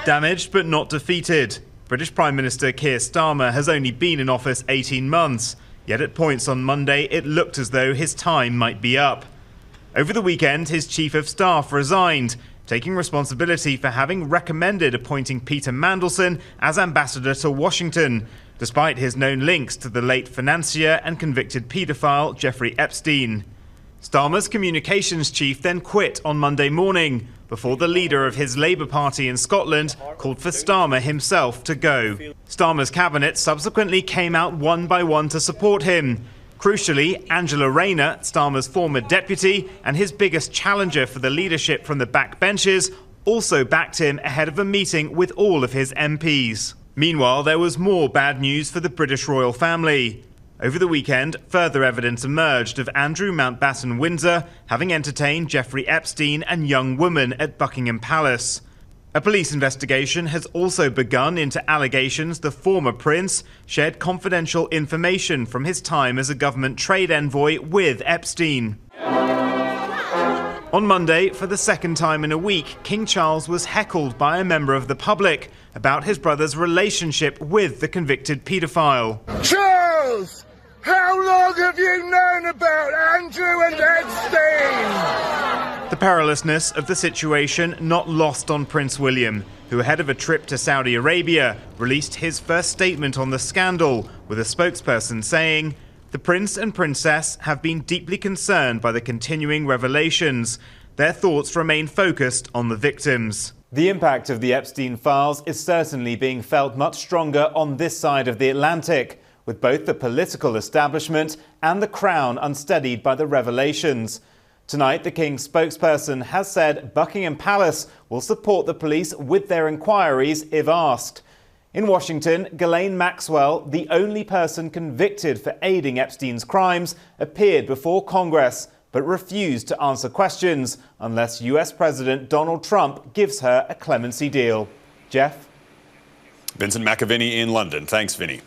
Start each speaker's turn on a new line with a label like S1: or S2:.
S1: Damaged but not defeated. British Prime Minister Keir Starmer has only been in office 18 months, yet at points on Monday it looked as though his time might be up. Over the weekend, his chief of staff resigned, taking responsibility for having recommended appointing Peter Mandelson as ambassador to Washington, despite his known links to the late financier and convicted paedophile Jeffrey Epstein. Starmer's communications chief then quit on Monday morning, before the leader of his Labour Party in Scotland called for Starmer himself to go. Starmer's cabinet subsequently came out one by one to support him. Crucially, Angela Rayner, Starmer's former deputy and his biggest challenger for the leadership from the backbenches, also backed him ahead of a meeting with all of his MPs. Meanwhile, there was more bad news for the British royal family. Over the weekend, further evidence emerged of Andrew Mountbatten-Windsor having entertained Jeffrey Epstein and young women at Buckingham Palace. A police investigation has also begun into allegations the former prince shared confidential information from his time as a government trade envoy with Epstein. On Monday, for the second time in a week, King Charles was heckled by a member of the public about his brother's relationship with the convicted paedophile.
S2: Charles! How long have you known about Andrew and Epstein?
S1: The perilousness of the situation not lost on Prince William, who ahead of a trip to Saudi Arabia released his first statement on the scandal, with a spokesperson saying, "The Prince and Princess have been deeply concerned by the continuing revelations. Their thoughts remain focused on the victims." The impact of the Epstein files is certainly being felt much stronger on this side of the Atlantic, with both the political establishment and the Crown unsteadied by the revelations. Tonight, the King's spokesperson has said Buckingham Palace will support the police with their inquiries if asked. In Washington, Ghislaine Maxwell, the only person convicted for aiding Epstein's crimes, appeared before Congress, but refused to answer questions unless US President Donald Trump gives her a clemency deal. Jeff?
S3: Vincent McAviney in London. Thanks, Vinny.